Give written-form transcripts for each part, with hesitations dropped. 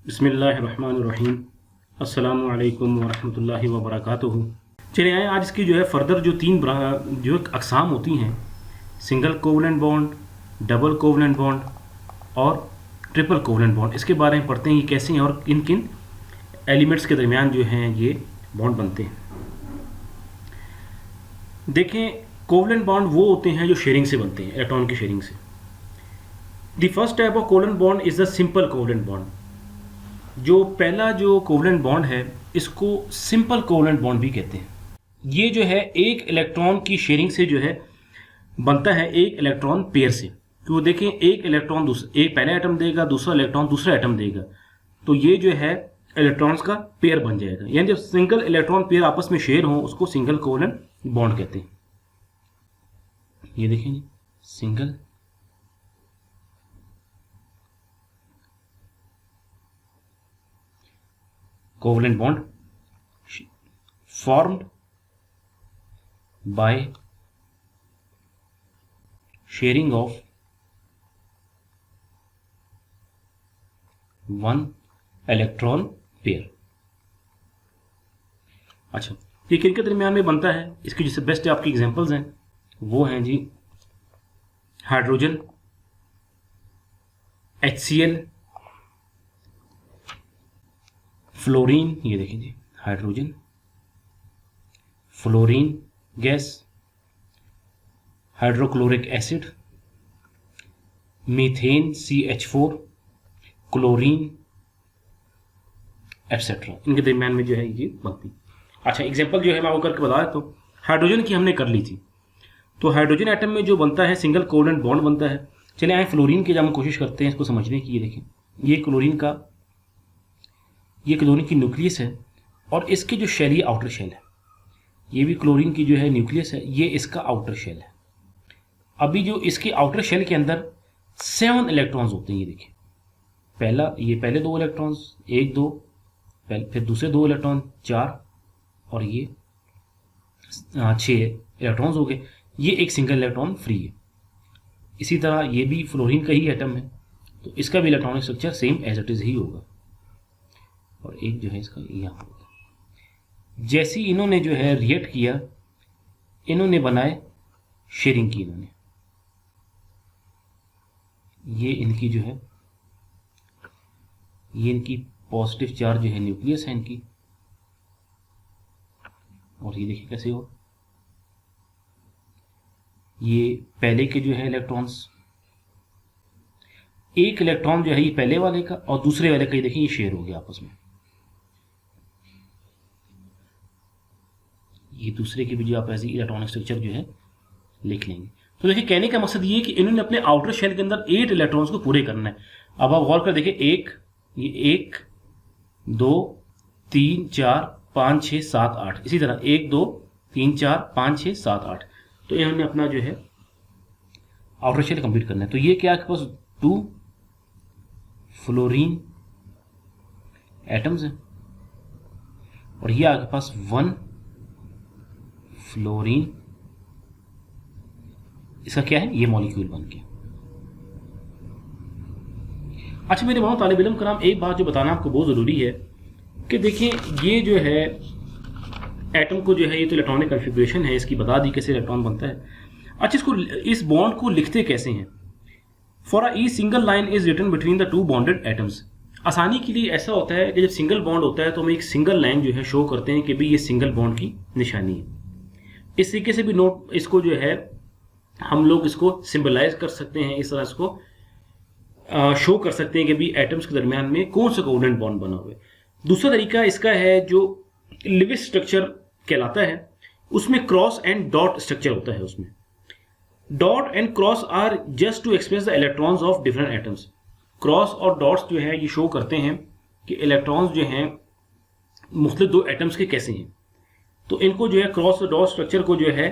बिस्मिल्लाहिर्रहमानिर्रहीम। अस्सलामु अलैकुम वरहमतुल्लाहि वबरकातुहू। चलिए आए आज इसकी जो है फर्दर जो तीन जो अक़साम होती हैं, single covalent bond, double covalent bond और ट्रिपल कोवलेंट बॉन्ड, इसके बारे में पढ़ते हैं ये कैसे हैं और किन किन एलिमेंट्स के दरमियान जो हैं ये बॉन्ड बनते हैं। देखें, कोवलेंट बॉन्ड वो होते हैं जो शेयरिंग से बनते हैं, इलेक्ट्रॉन की शेयरिंग से। The first type of covalent bond is the simple covalent bond. जो पहला जो कोवलेंट बॉन्ड है इसको सिंपल कोवलेंट बॉन्ड भी कहते हैं। ये जो है एक इलेक्ट्रॉन की शेयरिंग से जो है बनता है एक इलेक्ट्रॉन पेयर से। तो देखें, एक इलेक्ट्रॉन एक पहला एटम देगा, दूसरा इलेक्ट्रॉन दूसरा एटम देगा, तो ये जो है इलेक्ट्रॉन्स का पेयर बन जाएगा। यानी जब सिंगल इलेक्ट्रॉन पेयर आपस में शेयर हो उसको सिंगल कोवलेंट बॉन्ड कहते हैं। ये देखें जी, single covalent bond formed by sharing of one electron pair। अच्छा, ये किन के दरमियान में बनता है? इसकी जिससे बेस्ट आपकी एग्जांपल्स हैं वो हैं जी हाइड्रोजन, HCl, फ्लोरीन। ये देखिए जी, hydrogen, fluorine gas, hydrochloric acid, methane CH4, chlorine etcetera, इनके दरमियान में जो है ये बनती। अच्छा, एग्जांपल जो है मैं आपको करके बता देता हूँ। हाइड्रोजन की हमने कर ली थी, तो हाइड्रोजन एटम में जो बनता है सिंगल कोवलेंट बॉन्ड बनता है। चलिए आए फ्लोरीन के जब हम कोशिश करते हैं इसको समझने की। ये देखें, ये क्लोरीन की न्यूक्लियस है और इसकी जो शेल, ये आउटर शेल है। ये भी क्लोरीन की जो है न्यूक्लियस है, ये इसका आउटर शेल है। अभी जो इसके आउटर शेल के अंदर 7 इलेक्ट्रॉन्स होते हैं। ये देखिए, पहले 2 इलेक्ट्रॉन्स, 1 2, फिर दूसरे 2 इलेक्ट्रॉन 4 और ये 6 इलेक्ट्रॉन्स हो गए। ये एक सिंगल इलेक्ट्रॉन फ्री है। इसी तरह ये भी फ्लोरीन का ही एटम है, तो इसका भी electronic structure same as it is ही होगा। और एक जो है इसका यहाँ होगा। जैसे इन्होंने जो है रिएक्ट किया, इन्होंने बनाए शेयरिंग की। इन्होंने ये इनकी जो है, ये इनकी पॉजिटिव चार्ज जो है न्यूक्लियस है इनकी, और ये देखिए कैसे हो, ये पहले के जो है इलेक्ट्रॉन्स, एक इलेक्ट्रॉन जो है ये पहले वाले का और दूसरे वाले का, ये देखिए ये शेयर हो गया आपस में। ये दूसरे के भी जो आप ऐसे इलेक्ट्रॉनिक स्ट्रक्चर जो है लिख लेंगे। तो देखिए, कहने का मकसद ये है कि इन्होंने अपने आउटर शेल के अंदर 8 इलेक्ट्रॉन्स को पूरे करना है। अब आप गौर कर देखिए, ये 1 2 3 4 5 6 7 8, इसी तरह 1 2 3 4 5 6 7 8। तो इन्होंने अपना जो है आउटर शेल कंप्लीट करना है। तो ये क्या आपके पास 2 फ्लोरीन एटम्स हैं और ये आपके पास 1 फ्लोरीन, इसका क्या है, ये मॉलिक्यूल बन गया। अच्छा मेरे बहुत तालिब इल्म कराम, एक बात जो बताना आपको बहुत ज़रूरी है कि देखिए, ये जो है एटम को जो है, ये तो इलेक्ट्रॉनिक कॉन्फ़िगरेशन है इसकी, बता दी कैसे इलेक्ट्रॉन बनता है। अच्छा, इस बॉन्ड को लिखते कैसे हैं? For a each single line is written between the 2 bonded atoms. आसानी के लिए ऐसा होता है कि जब सिंगल बॉन्ड होता है तो हम एक सिंगल लाइन जो है शो करते हैं कि भाई ये सिंगल बॉन्ड की निशानी है। इस तरीके से भी नोट इसको जो है हम लोग इसको सिंबलाइज कर सकते हैं, इस तरह इसको शो कर सकते हैं कि भी एटम्स के दरमियान में कौन सा कोवलेंट बॉन्ड बना हुआ है। दूसरा तरीका इसका है जो लिविस स्ट्रक्चर कहलाता है, उसमें क्रॉस एंड डॉट स्ट्रक्चर होता है। उसमें dot and cross are just to express the electrons of different atoms. Cross और डॉट्स जो है ये शो करते हैं कि इलेक्ट्रॉन्स जो हैं मुख्तलिफ 2 एटम्स के कैसे हैं। तो इनको जो है क्रॉस और डॉट स्ट्रक्चर को जो है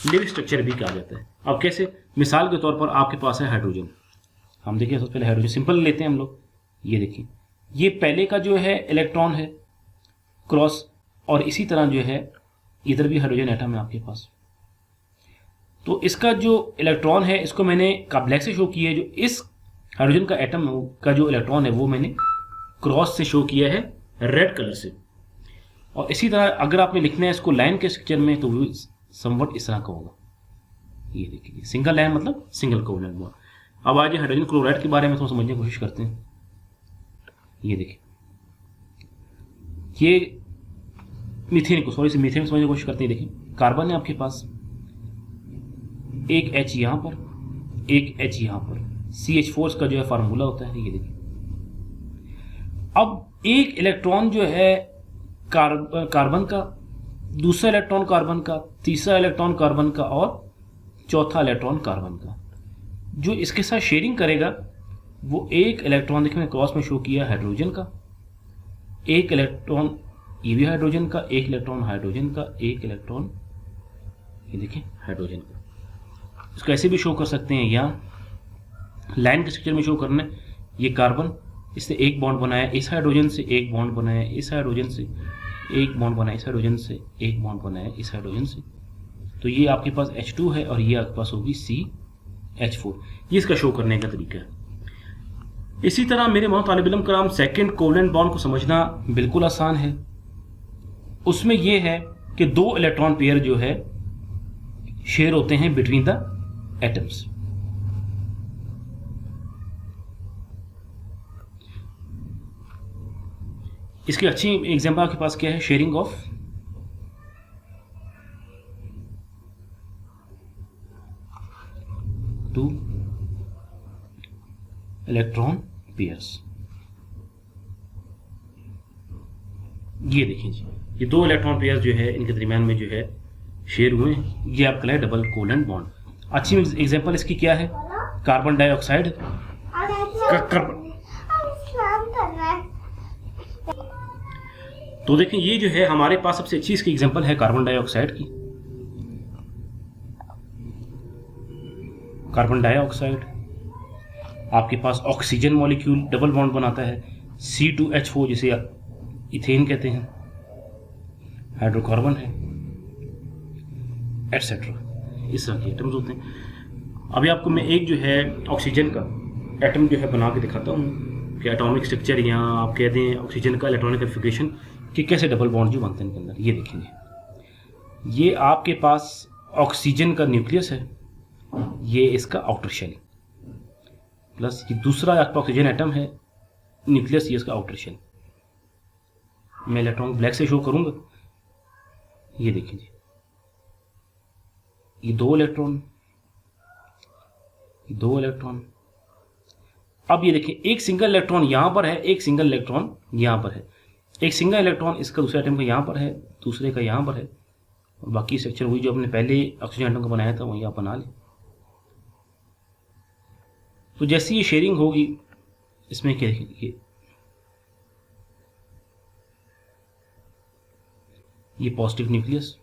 लिविस स्ट्रक्चर भी कहा जाता है। अब कैसे? मिसाल के तौर पर आपके पास है हाइड्रोजन। हम देखिए सबसे पहले हाइड्रोजन सिंपल लेते हैं हम लोग। ये देखिए, ये पहले का जो है इलेक्ट्रॉन है क्रॉस, और इसी तरह जो है इधर भी हाइड्रोजन एटम है आपके पास। तो इसका जो इलेक्ट्रॉन है इसको मैंने ब्लैक से शो किया है। जो इस हाइड्रोजन का एटम का जो इलेक्ट्रॉन है वो मैंने क्रॉस से शो किया है रेड कलर से। और इसी तरह अगर आपने लिखना है इसको लाइन के स्ट्रक्चर में तो वो समवट इस तरह का होगा। ये देखिए सिंगल लाइन मतलब सिंगल कोवलेंट बॉन्ड। अब आज हाइड्रोजन क्लोराइड के बारे में थोड़ा समझने की कोशिश करते हैं। ये देखिए ये मीथेन को मीथेन समझने की कोशिश करते हैं। देखिए कार्बन है आपके पास, एक H यहाँ पर, एक H यहाँ पर, CH4 का जो है फार्मूला होता है। ये देखिए अब एक इलेक्ट्रॉन जो है कार्बन का, दूसरा इलेक्ट्रॉन कार्बन का, तीसरा इलेक्ट्रॉन कार्बन का और चौथा इलेक्ट्रॉन कार्बन का, जो इसके साथ शेयरिंग करेगा वो एक इलेक्ट्रॉन, देखिए मैंने क्रॉस में शो किया हाइड्रोजन का, एक इलेक्ट्रॉन ये भी हाइड्रोजन का, एक इलेक्ट्रॉन हाइड्रोजन का, एक इलेक्ट्रॉन ये देखिए हाइड्रोजन का। इसको ऐसे भी शो कर सकते हैं, यहाँ लाइन के स्ट्रक्चर में शो करना है। ये कार्बन, इससे एक बॉन्ड बनाया, इस हाइड्रोजन से एक बॉन्ड बनाया, इस हाइड्रोजन से एक बॉन्ड बनाया, इस हाइड्रोजन से एक बॉन्ड बनाया, इस हाइड्रोजन से, तो ये आपके पास H2 है और ये आपके पास होगी CH4। ये इसका शो करने का तरीका है। इसी तरह मेरे मोहम्मद तालिब इल्म कराम सेकंड कोवलेंट बॉन्ड को समझना बिल्कुल आसान है। उसमें यह है कि दो इलेक्ट्रॉन पेयर जो है शेयर होते हैं बिटवीन द एटम्स। इसकी अच्छी एग्जांपल आपके पास क्या है, sharing of two electron pairs. ये देखिए जी, ये दो इलेक्ट्रॉन पेयर्स जो है इनके दरमियान में जो है शेयर हुए हैं। ये आपका है डबल कोवलेंट बॉन्ड। अच्छी एग्जांपल इसकी क्या है, कार्बन डाइऑक्साइड तो देखिए ये जो है हमारे पास सबसे अच्छी इसकी एग्जांपल है कार्बन डाइऑक्साइड की। कार्बन डाइऑक्साइड आपके पास ऑक्सीजन मॉलिक्यूल डबल बॉन्ड बनाता है, C2H4 जिसे इथेन कहते हैं, हाइड्रोकार्बन है, एटसेट्रा। इस तरह के एटम्स होते हैं। अभी आपको मैं एक जो है ऑक्सीजन का एटम जो है बना के दिखाता हूँ कि एटॉमिक स्ट्रक्चर या आप कह दें ऑक्सीजन का इलेक्ट्रॉनिक कॉन्फ़िगरेशन कि कैसे डबल बॉन्ड जो बनते हैं इनके अंदर। ये देखेंगे, ये आपके पास ऑक्सीजन का न्यूक्लियस है, ये इसका आउटर शेल, प्लस ये दूसरा आपका ऑक्सीजन एटम है, न्यूक्लियस ये इसका आउटर शेल। मैं इलेक्ट्रॉन ब्लैक से शो करूंगा। ये देखिए जी, ये दो इलेक्ट्रॉन, दो इलेक्ट्रॉन। अब ये देखिए एक सिंगल इलेक्ट्रॉन यहां पर है, एक सिंगल इलेक्ट्रॉन यहां पर है, एक सिंगल इलेक्ट्रॉन इसका दूसरे एटम का यहां पर है, दूसरे का यहां पर है, और बाकी स्ट्रक्चर वही जो आपने पहले ऑक्सीजन एटम का बनाया था वही आप बना लें। तो जैसी ये शेयरिंग होगी इसमें क्या देखिए, ये पॉजिटिव न्यूक्लियस,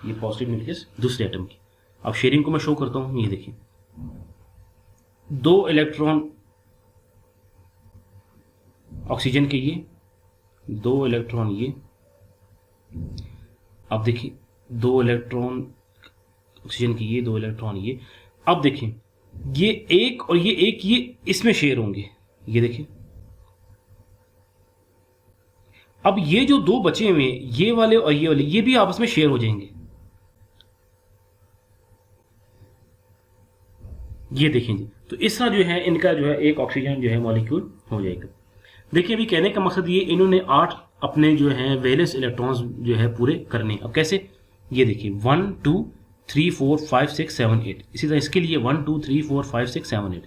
ये पॉजिटिव न्यूक्लियस दूसरे एटम की। अब शेयरिंग को मैं शो करता हूं। ये देखिए दो इलेक्ट्रॉन ऑक्सीजन के, ये दो इलेक्ट्रॉन ये। अब देखिए दो इलेक्ट्रॉन ऑक्सीजन की, ये दो इलेक्ट्रॉन ये। अब देखिए ये एक और ये एक, ये इसमें शेयर होंगे। ये देखिए अब ये जो दो बचे हुए ये वाले और ये वाले, ये भी आपस में शेयर हो जाएंगे। ये देखें जी, तो इस तरह जो है इनका जो है एक ऑक्सीजन जो है मॉलिक्यूल हो जाएगा। देखिए अभी कहने का मकसद ये, इन्होंने 8 अपने जो है वैलेंस इलेक्ट्रॉन्स जो है पूरे करने। अब कैसे, ये देखिए 1 2 3 4 5 6 7 8। इसी तरह इसके लिए 1 2 3 4 5 6 7 8।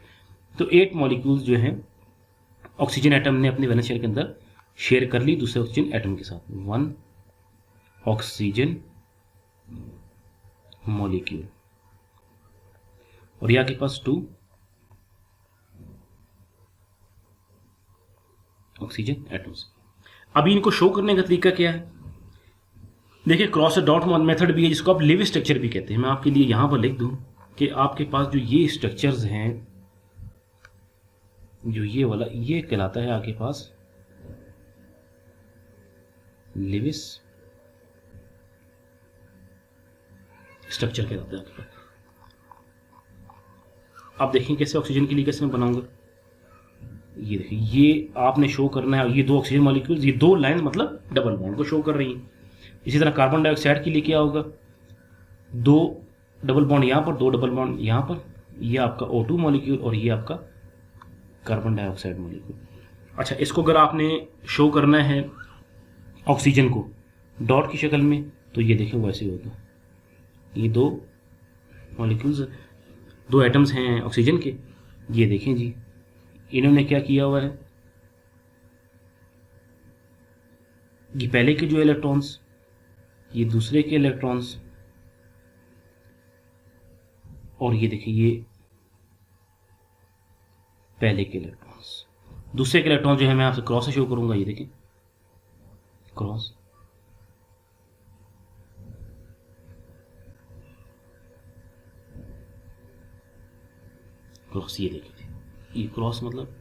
तो 8 मॉलिक्यूल्स जो है ऑक्सीजन एटम ने अपने वैलेंस शेल के अंदर शेयर कर ली दूसरे ऑक्सीजन एटम के साथ। 1 ऑक्सीजन मॉलिक्यूल, और यहाँ के पास 2 ऑक्सीजन एटम्स। अभी इनको शो करने का तरीका क्या है, देखिए क्रॉस डॉट मेथड भी है जिसको आप लिव स्ट्रक्चर भी कहते हैं। मैं आपके लिए यहां पर लिख दूं कि आपके पास जो ये स्ट्रक्चर्स हैं, जो ये वाला ये कहलाता है आपके पास लिविस स्ट्रक्चर कहलाता है आपके पास। अब देखें कैसे ऑक्सीजन के लिए कैसे मैं बनाऊंगा। ये देखिए, ये आपने शो करना है, ये दो ऑक्सीजन मॉलिक्यूल्स, ये दो लाइन मतलब डबल बॉन्ड को शो कर रही हैं। इसी तरह कार्बन डाइऑक्साइड के लिए क्या होगा, दो डबल बॉन्ड यहाँ पर, दो डबल बॉन्ड यहाँ पर, ये आपका O2 मॉलिक्यूल और ये आपका कार्बन डाइऑक्साइड मॉलिक्यूल। अच्छा, इसको अगर आपने शो करना है ऑक्सीजन को डॉट की शक्ल में, तो ये देखें वैसे होगा, ये दो मॉलिक्यूल्स, दो एटम्स हैं ऑक्सीजन के। ये देखें जी, इन्होंने क्या किया हुआ है, ये पहले के जो इलेक्ट्रॉन्स, ये दूसरे के इलेक्ट्रॉन्स, और ये देखिए ये पहले के इलेक्ट्रॉन्स। दूसरे के इलेक्ट्रॉन जो है मैं आपसे क्रॉस से शो करूंगा, ये देखिए क्रॉस, क्रॉस, ये देखिए ये क्रॉस मतलब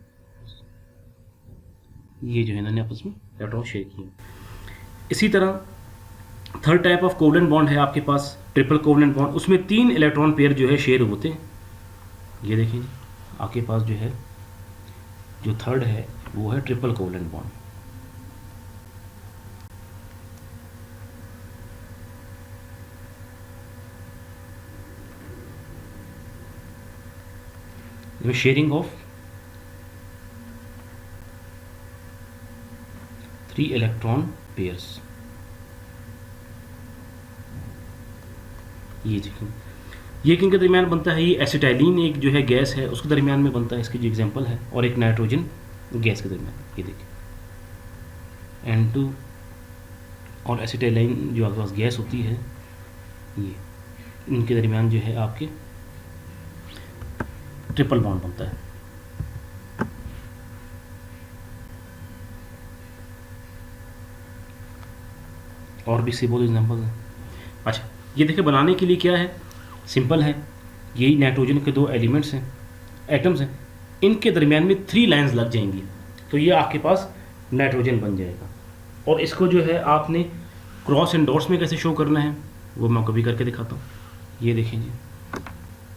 ये जो है इन्होंने आपस में इलेक्ट्रॉन शेयर किए। इसी तरह third type of covalent bond है आपके पास ट्रिपल कोवलेंट बॉन्ड, उसमें 3 इलेक्ट्रॉन पेयर जो है शेयर होते हैं। ये देखिए आपके पास जो है जो थर्ड है वो है triple covalent bond. Sharing of 3 electron pairs. ये देखिए ये किनके दरमियान बनता है, ये एसिटाइलिन एक जो है गैस है उसके दरमियान में बनता है, इसकी जो एग्जांपल है, और एक नाइट्रोजन गैस के दरमियान। ये देखिए N2 और एसिटाइलिन जो आपके पास गैस होती है, ये इनके दरमियान जो है आपके ट्रिपल बॉन्ड बनता है। और भी से बहुत एग्जाम्पल है। अच्छा, ये देखिए बनाने के लिए क्या है, सिंपल है, यही नाइट्रोजन के 2 एलिमेंट्स हैं, एटम्स हैं, इनके दरमियान में 3 लाइंस लग जाएंगी, तो ये आपके पास नाइट्रोजन बन जाएगा। और इसको जो है आपने क्रॉस एंड डॉट्स में कैसे शो करना है वो मैं कभी करके दिखाता हूँ। ये देखें जी,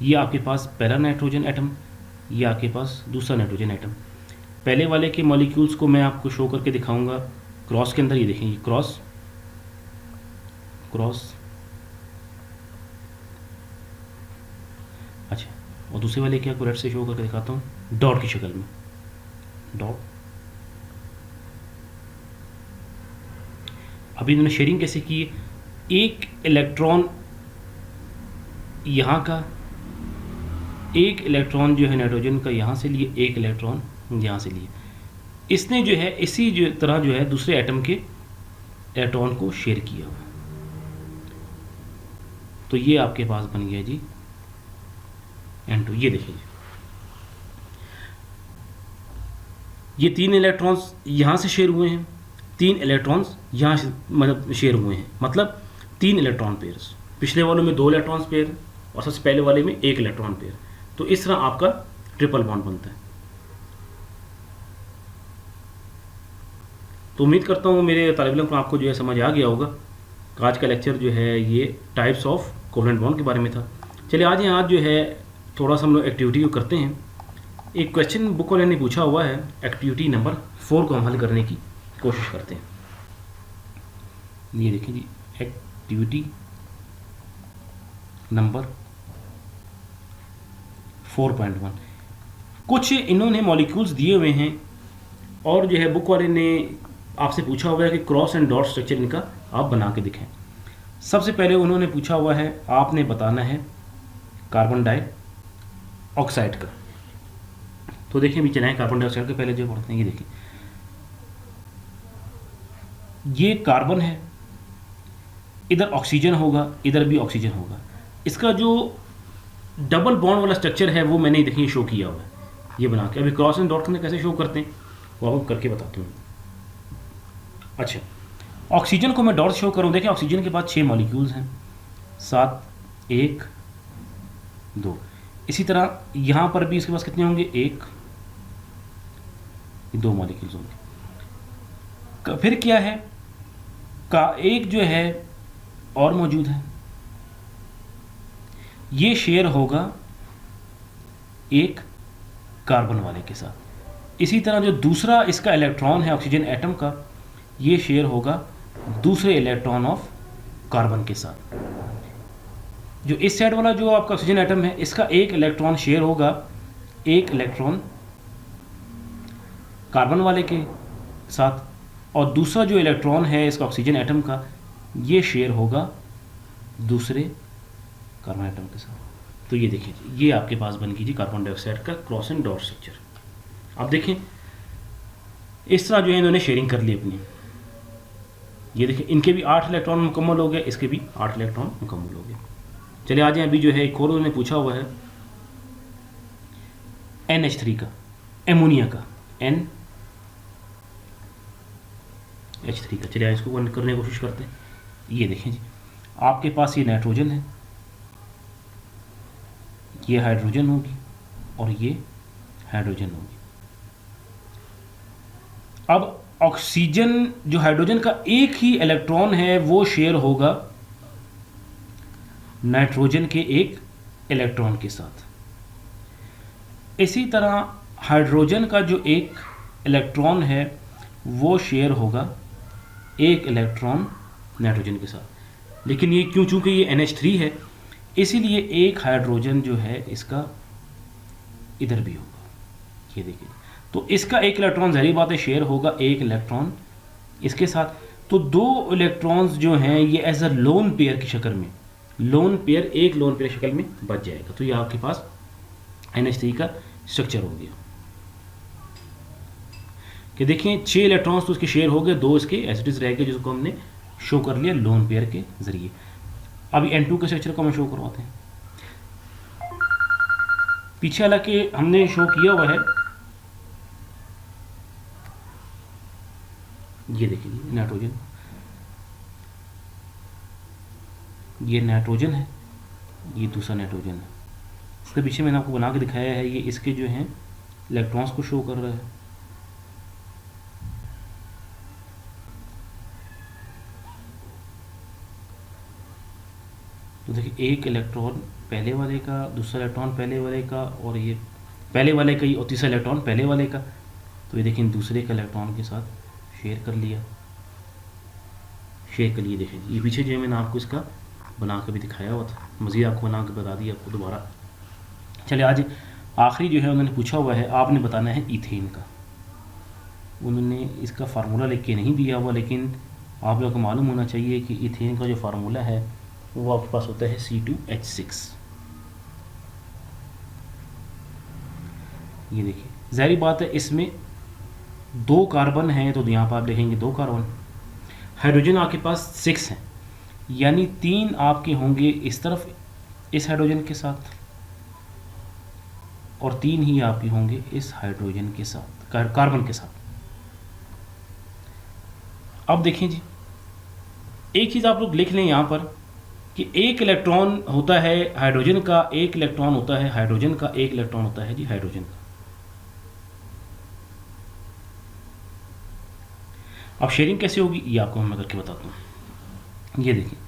ये आपके पास पहला नाइट्रोजन एटम, ये आपके पास दूसरा नाइट्रोजन एटम। पहले वाले के मॉलिक्यूल्स को मैं आपको शो करके दिखाऊंगा क्रॉस के अंदर। ये देखें, ये क्रॉस क्रॉस, अच्छा, और दूसरे वाले के आपको रेड से शो करके दिखाता हूँ डॉट की शक्ल में, डॉट। अभी इन्होंने शेयरिंग कैसे की, एक इलेक्ट्रॉन यहाँ का, एक इलेक्ट्रॉन जो है नाइट्रोजन का यहाँ से लिए, एक इलेक्ट्रॉन यहाँ से लिए। इसने जो है इसी जो तरह जो है दूसरे एटम के इलेक्ट्रॉन को शेयर किया हुआ, तो ये आपके पास बन गया जी N2। ये देखिए ये 3 इलेक्ट्रॉन्स यहाँ से शेयर हुए हैं, 3 इलेक्ट्रॉन्स यहाँ से मतलब शेयर हुए हैं, मतलब 3 इलेक्ट्रॉन पेयर्स। पिछले वालों में 2 इलेक्ट्रॉन्स पेयर और सबसे पहले वाले में 1 इलेक्ट्रॉन पेयर। तो इस तरह आपका ट्रिपल बॉन्ड बनता है। तो उम्मीद करता हूँ मेरे तालिब इल्म को आपको जो है समझ आ गया होगा। आज का लेक्चर जो है ये टाइप्स ऑफ कोवलेंट बॉन्ड के बारे में था। चलिए आज जो है थोड़ा सा हम लोग एक्टिविटी को करते हैं। एक क्वेश्चन बुक वाले ने पूछा हुआ है, एक्टिविटी नंबर 4 को हम हल करने की कोशिश करते हैं। ये देखिए जी, एक्टिविटी नंबर 4.1। कुछ इन्होंने मॉलिक्यूल्स दिए हुए हैं और जो है बुक वाले ने आपसे पूछा हुआ है कि क्रॉस एंड डॉट स्ट्रक्चर इनका आप बना के दिखाएं। सबसे पहले उन्होंने पूछा हुआ है आपने बताना है कार्बन डाइऑक्साइड का। तो देखिए अभी चलाएं कार्बन डाइऑक्साइड के पहले जो पढ़ते हैं। ये देखिए ये कार्बन है, इधर ऑक्सीजन होगा, इधर भी ऑक्सीजन होगा। इसका जो डबल बॉन्ड वाला स्ट्रक्चर है वो मैंने देखिए शो किया हुआ है ये बना के। अभी क्रॉस एंड डॉट में कैसे शो करते हैं वो आपको करके बताता हूँ। अच्छा, ऑक्सीजन को मैं डॉट शो करूँ। देखिए ऑक्सीजन के पास 6 मॉलिक्यूल्स हैं, 7, 1, 2। इसी तरह यहाँ पर भी इसके पास कितने होंगे, 1, 2 मॉलिक्यूल्स होंगे। फिर क्या है, का एक जो है और मौजूद है, ये शेयर होगा एक कार्बन वाले के साथ। इसी तरह जो दूसरा इसका इलेक्ट्रॉन है ऑक्सीजन एटम का, ये शेयर होगा दूसरे इलेक्ट्रॉन ऑफ कार्बन के साथ। जो इस साइड वाला जो आपका ऑक्सीजन एटम है, इसका एक इलेक्ट्रॉन शेयर होगा एक इलेक्ट्रॉन कार्बन वाले के साथ, और दूसरा जो इलेक्ट्रॉन है इसका ऑक्सीजन एटम का, ये शेयर होगा दूसरे कार्बन एटम के साथ। तो ये देखिए, ये आपके पास बन गई जी कार्बन डाइऑक्साइड का क्रॉस एंड डॉट स्ट्रक्चर। अब देखें इस तरह जो है इन्होंने शेयरिंग कर ली अपनी। ये देखिए इनके भी 8 इलेक्ट्रॉन मुकम्मल हो गए, इसके भी 8 इलेक्ट्रॉन मुकम्मल हो गए। चलिए आ जाए, अभी जो है एक और उन्होंने पूछा हुआ है NH3 का, एमोनिया का, NH3 का। चलिए इसको करने की कोशिश करते हैं। ये देखें जी, आपके पास ये नाइट्रोजन है, ये हाइड्रोजन होगी और ये हाइड्रोजन होगी। अब ऑक्सीजन जो हाइड्रोजन का एक ही इलेक्ट्रॉन है वो शेयर होगा नाइट्रोजन के एक इलेक्ट्रॉन के साथ। इसी तरह हाइड्रोजन का जो एक इलेक्ट्रॉन है वो शेयर होगा एक इलेक्ट्रॉन नाइट्रोजन के साथ। लेकिन ये क्यों, चूंकि ये NH3 है, इसीलिए एक हाइड्रोजन जो है इसका इधर भी होगा। ये देखिए, तो इसका एक इलेक्ट्रॉन ज़ाहिर बात है शेयर होगा एक इलेक्ट्रॉन इसके साथ। तो 2 इलेक्ट्रॉन्स जो हैं ये एज अ लोन पेयर की शक्ल में, लोन पेयर, एक लोन पेयर शक्ल में बच जाएगा। तो ये आपके पास NH3 का स्ट्रक्चर हो गया कि देखिए 6 इलेक्ट्रॉन्स तो इसके शेयर हो गए, 2 इसके एसिड्स रह गए जिसको हमने शो कर लिया लोन पेयर के जरिए। अभी N2 के स्ट्रक्चर को हम शो करवाते हैं। पीछे हालांकि हमने शो किया हुआ है, ये देखिए नाइट्रोजन, ये नाइट्रोजन है, ये दूसरा नाइट्रोजन है। इसके पीछे मैंने आपको बना के दिखाया है, ये इसके जो हैं इलेक्ट्रॉन्स को शो कर रहा है। तो देखिए एक इलेक्ट्रॉन पहले वाले का, दूसरा इलेक्ट्रॉन पहले वाले का, और ये पहले वाले का ही, और तीसरा इलेक्ट्रॉन पहले वाले का। तो ये देखिए दूसरे का इलेक्ट्रॉन के साथ शेयर कर लिया, शेयर कर लिए। देखिए ये पीछे जो है मैंने आपको इसका बना के भी दिखाया हुआ था, मज़ीद आपको बना के बता दिया आपको दोबारा। चलिए आज आखिरी जो है उन्होंने पूछा हुआ है, आपने बताना है ईथेन का। उन्होंने इसका फार्मूला लिख के नहीं दिया हुआ, लेकिन आप लोगों को मालूम होना चाहिए कि ईथेन का जो फार्मूला है वो आपके पास होता है C2H6। ये देखिए ज़ाहिर बात है इसमें 2 कार्बन हैं, तो यहाँ पर आप देखेंगे 2 कार्बन। हाइड्रोजन आपके पास 6 हैं, यानी 3 आपके होंगे इस तरफ इस हाइड्रोजन के साथ, और 3 ही आपके होंगे इस हाइड्रोजन के साथ, कार्बन के साथ। अब देखें जी, एक चीज़ आप लोग लिख लें यहाँ पर कि एक इलेक्ट्रॉन होता है हाइड्रोजन का, एक इलेक्ट्रॉन होता है हाइड्रोजन का, एक इलेक्ट्रॉन होता है जी हाइड्रोजन का। अब शेयरिंग कैसे होगी ये आपको मैं करके बताता हूँ। ये देखिए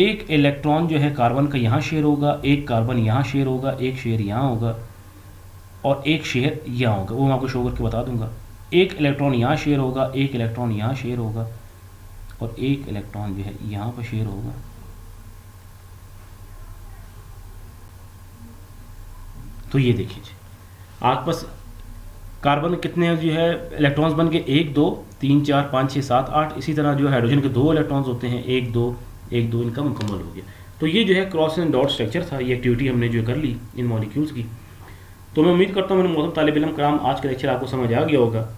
एक इलेक्ट्रॉन जो है कार्बन का यहाँ शेयर होगा, एक कार्बन यहाँ शेयर होगा, एक शेयर यहाँ होगा और एक शेयर यहाँ होगा, वो मैं आपको शो करके बता दूंगा। एक इलेक्ट्रॉन यहाँ शेयर होगा, एक इलेक्ट्रॉन यहाँ शेयर होगा और एक इलेक्ट्रॉन जो है यहाँ पर शेयर होगा। तो ये देखिए आपके पास कार्बन कितने जो है इलेक्ट्रॉन्स बन गए, 1 2 3 4 5 6 7 8। इसी तरह जो है हाइड्रोजन के 2 इलेक्ट्रॉन्स होते हैं, 1 2 1 2, इनका मुकम्मल हो गया। तो ये जो है क्रॉस एंड डॉट स्ट्रक्चर था, ये एक्टिविटी हमने जो कर ली इन मॉलिक्यूल्स की। तो मैं उम्मीद करता हूँ मेरे मोहतरम तालिब इल्म कराम आज का लेक्चर आपको समझ आ गया होगा।